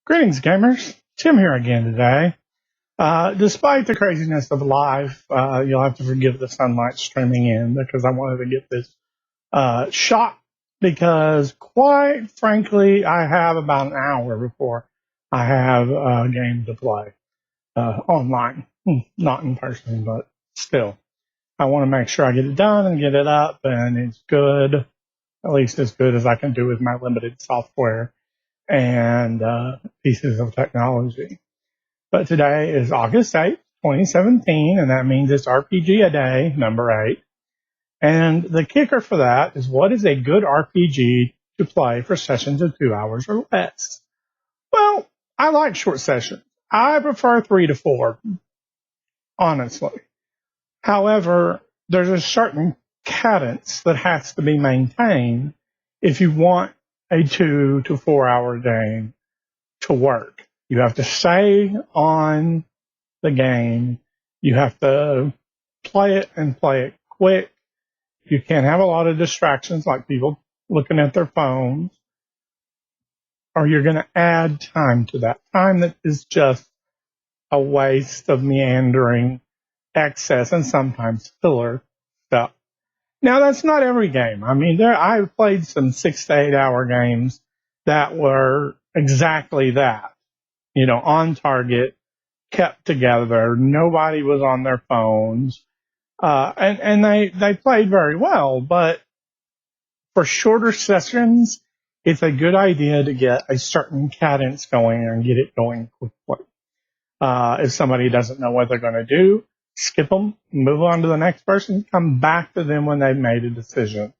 Greetings, gamers. Tim here again today. Despite the craziness of life, you'll have to forgive the sunlight streaming in because I wanted to get this shot because, quite frankly, I have about an hour before I have a game to play online. Not in person, but still. I want to make sure I get it done and get it up and it's good, at least as good as I can do with my limited software and pieces of technology. But today is August 8th, 2017, and that means it's RPGADay number 8. And the kicker for that is, what is a good RPG to play for sessions of 2 hours or less? Well, I like short sessions. I prefer 3 to 4, honestly. However, there's a certain cadence that has to be maintained if you want a 2 to 4 hour game to work. You have to stay on the game. You have to play it and play it quick. You can't have a lot of distractions like people looking at their phones, or you're going to add time to that. Time that is just a waste of meandering excess and sometimes filler stuff. Now, that's not every game. I mean, I've played some 6 to 8 hour games that were exactly that. You know, on target, kept together. Nobody was on their phones. And they played very well. But for shorter sessions, it's a good idea to get a certain cadence going and get it going quickly. If somebody doesn't know what they're going to do, skip them, move on to the next person, come back to them when they've made a decision,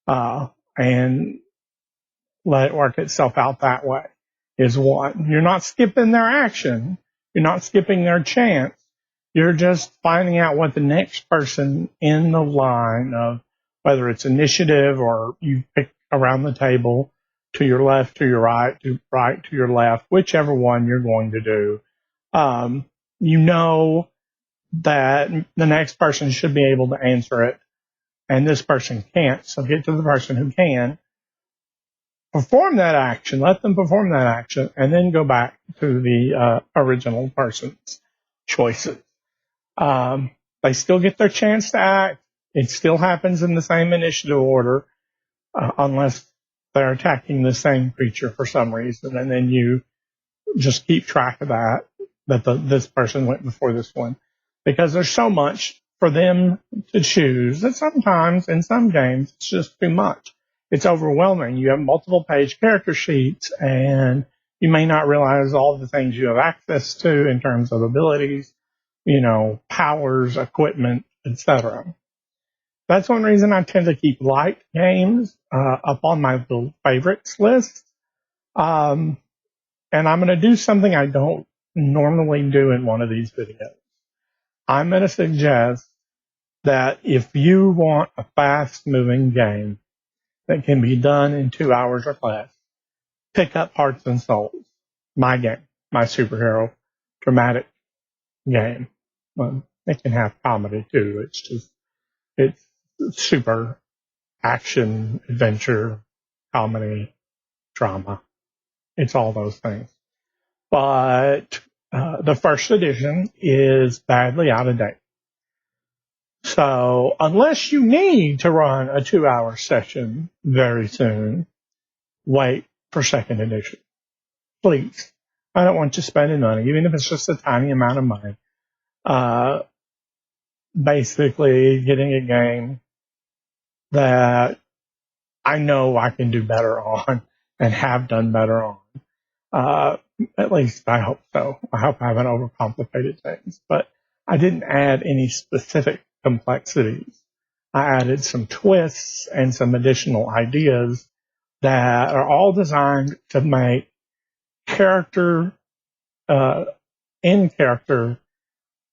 and let it work itself out that way. Is one. You're not skipping their action. You're not skipping their chance. You're just finding out what the next person in the line of, whether it's initiative or you pick around the table to your left, to your right, to your left, whichever one you're going to do. You know that the next person should be able to answer it, and this person can't. So get to the person who can. Perform that action, let them perform that action, and then go back to the original person's choices. They still get their chance to act. It still happens in the same initiative order, unless they're attacking the same creature for some reason, and then you just keep track of that this person went before this one. Because there's so much for them to choose that sometimes in some games it's just too much. It's overwhelming. You have multiple page character sheets and you may not realize all the things you have access to in terms of abilities, powers, equipment, etc. That's one reason I tend to keep light games up on my favorites list. And I'm going to do something I don't normally do in one of these videos. I'm going to suggest that if you want a fast-moving game that can be done in 2 hours or less, pick up Hearts and Souls, my game, my superhero dramatic game. Well, it can have comedy too. It's super action, adventure, comedy, drama. It's all those things. But the first edition is badly out of date. So unless you need to run a 2 hour session very soon, wait for second edition. Please. I don't want you spending money, even if it's just a tiny amount of money. Basically getting a game that I know I can do better on and have done better on. At least I hope so. I hope I haven't overcomplicated things. But I didn't add any specific complexities. I added some twists and some additional ideas that are all designed to make in-character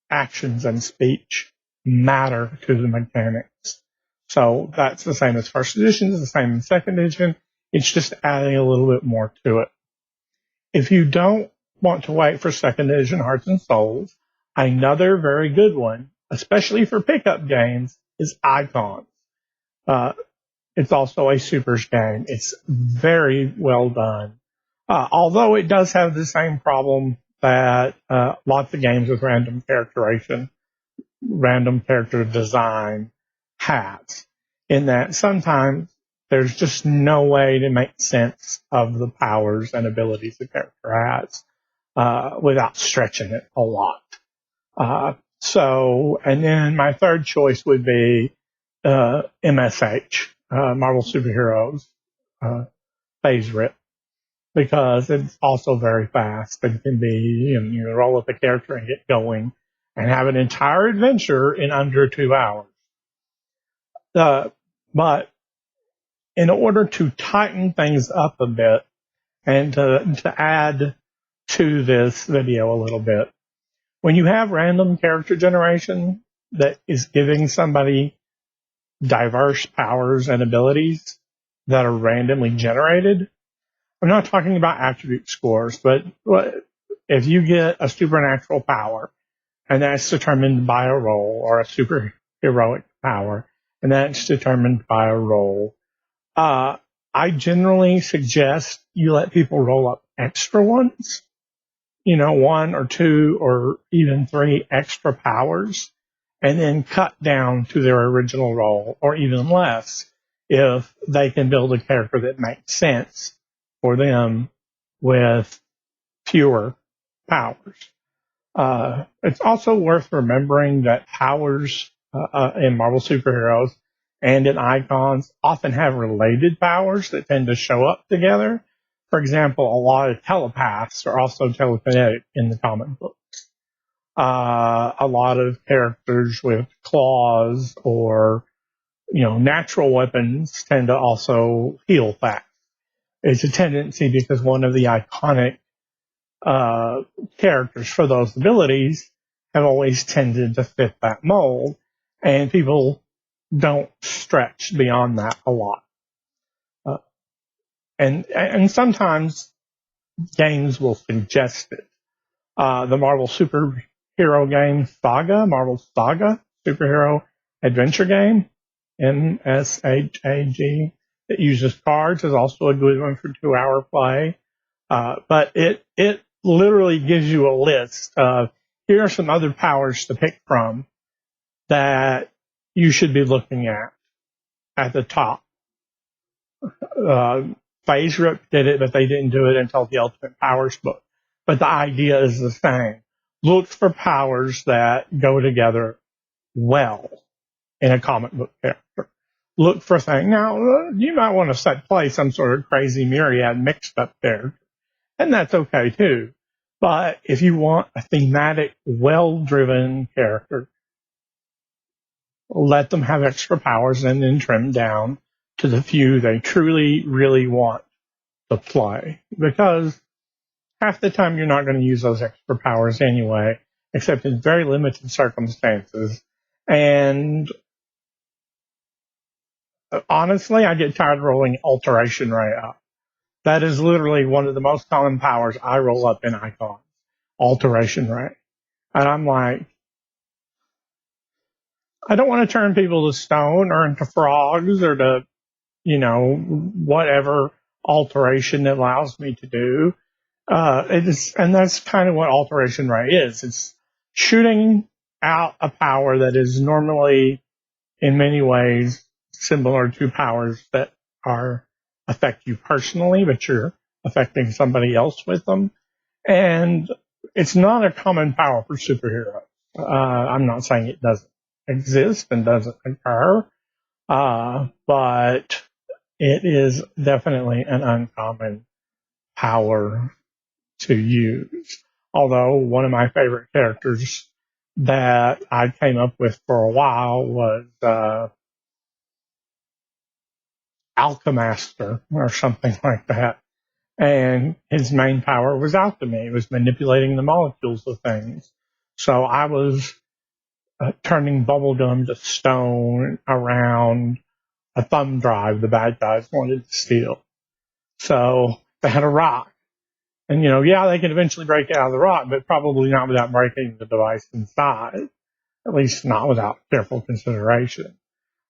actions and speech matter to the mechanics. So that's the same as first edition, it's the same in second edition. It's just adding a little bit more to it. If you don't want to wait for second edition Hearts and Souls, another very good one, especially for pickup games, is Icons. It's also a supers game. It's very well done. Although it does have the same problem that lots of games with random character design has, in that sometimes there's just no way to make sense of the powers and abilities the character has without stretching it a lot. And then my third choice would be MSH, Marvel Superheroes Phase Rip, because it's also very fast and can be, you roll up a character and get going and have an entire adventure in under 2 hours. But in order to tighten things up a bit and to add to this video a little bit, when you have random character generation that is giving somebody diverse powers and abilities that are randomly generated, I'm not talking about attribute scores, but if you get a supernatural power and that's determined by a roll, or a superheroic power and that's determined by a roll, I generally suggest you let people roll up extra ones, 1 or 2 or even 3 extra powers, and then cut down to their original roll, or even less, if they can build a character that makes sense for them with fewer powers. It's also worth remembering that powers in Marvel Superheroes and in Icons often have related powers that tend to show up together. For example, a lot of telepaths are also telekinetic in the comic books. A lot of characters with claws or, natural weapons tend to also heal fast. It's a tendency because one of the iconic characters for those abilities have always tended to fit that mold, and people don't stretch beyond that a lot. And sometimes games will suggest it. The Marvel superhero game Saga, Marvel Saga Superhero Adventure Game, MSHAG, that uses cards, is also a good one for 2-hour play. But it literally gives you a list of, here are some other powers to pick from that you should be looking at the top. Phase Rip did it, but they didn't do it until the Ultimate Powers book. But the idea is the same. Look for powers that go together well in a comic book character. Look for things. Now, you might want to play some sort of crazy myriad mixed up character, and that's okay too. But if you want a thematic, well-driven character, let them have extra powers and then trim down to the few they truly, really want to play. Because half the time you're not going to use those extra powers anyway, except in very limited circumstances. And honestly, I get tired of rolling Alteration Ray up. That is literally one of the most common powers I roll up in Icons, Alteration Ray. And I'm like, I don't want to turn people to stone or into frogs or to, whatever alteration it allows me to do. And that's kind of what Alteration Ray is. It's shooting out a power that is normally, in many ways, similar to powers that affect you personally, but you're affecting somebody else with them. And it's not a common power for superheroes. I'm not saying it doesn't exist and doesn't occur, but it is definitely an uncommon power to use. Although one of my favorite characters that I came up with for a while was Alchemaster or something like that. And his main power was alchemy. It was manipulating the molecules of things. So I was turning bubblegum to stone around a thumb drive the bad guys wanted to steal. So they had a rock. And, they can eventually break out of the rock, but probably not without breaking the device inside. At least not without careful consideration.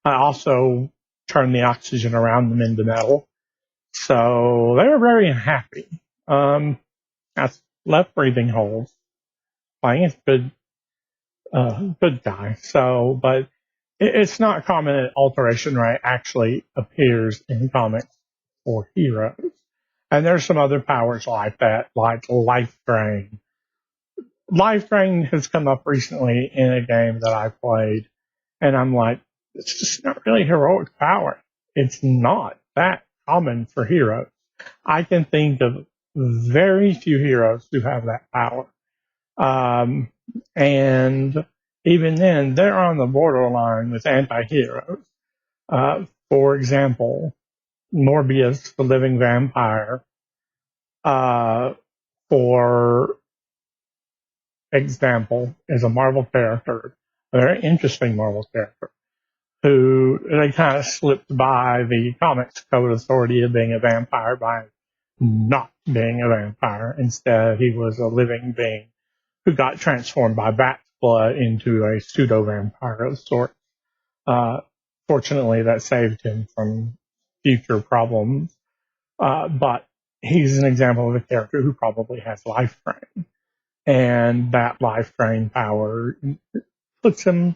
I also turned the oxygen around them into metal. So they were very unhappy. That's left breathing holes. Playing is good, good guy. So, but it's not common that alteration rate actually appears in comics for heroes. And there's some other powers like that, like life drain. Life drain has come up recently in a game that I played, and I'm like, it's just not really heroic power. It's not that common for heroes. I can think of very few heroes who have that power. And even then, they're on the borderline with anti-heroes. For example, Morbius, the living vampire, for example, is a Marvel character, a very interesting Marvel character, who they kind of slipped by the comics code authority of being a vampire by not being a vampire. Instead, he was a living being who got transformed by bat's blood into a pseudo-vampire of sorts. Fortunately, that saved him from future problems. But he's an example of a character who probably has life drain. And that life drain power puts him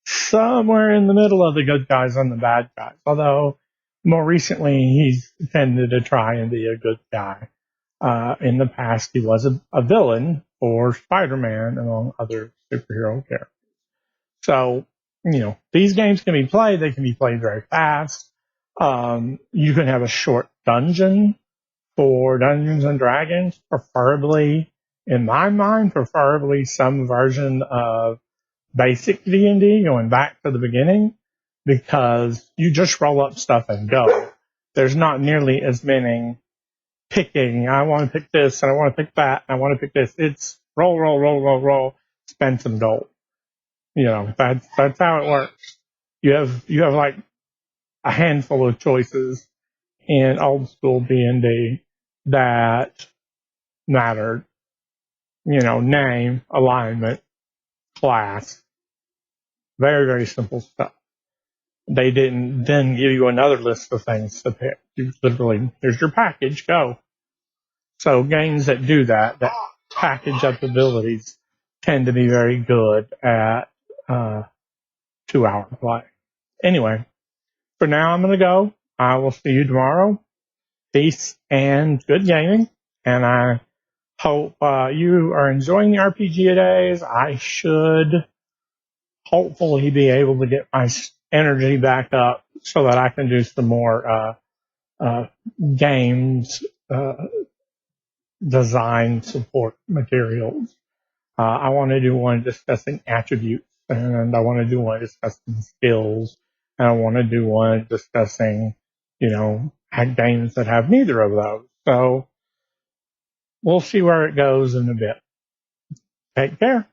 somewhere in the middle of the good guys and the bad guys. Although more recently, he's tended to try and be a good guy. In the past, he was a villain for Spider-Man, among other superhero characters. So, these games can be played. They can be played very fast. You can have a short dungeon for Dungeons and Dragons, preferably, in my mind, preferably some version of basic D&D, going back to the beginning, because you just roll up stuff and go. There's not nearly as many picking. I want to pick this, and I want to pick that, and I want to pick this. It's roll, spend some gold. That's how it works. You have like a handful of choices in old school D&D that mattered. Name, alignment, class. Very, very simple stuff. They didn't then give you another list of things to pick. You literally, here's your package, go. So games that do that package up abilities, tend to be very good at 2-hour play. Anyway, for now I'm going to go. I will see you tomorrow. Peace and good gaming. And I hope you are enjoying the RPGADAYs. I should hopefully be able to get my energy back up so that I can do some more games design support materials. I want to do one discussing attributes, and I want to do one discussing skills, and I want to do one discussing, games that have neither of those. So we'll see where it goes in a bit. Take care.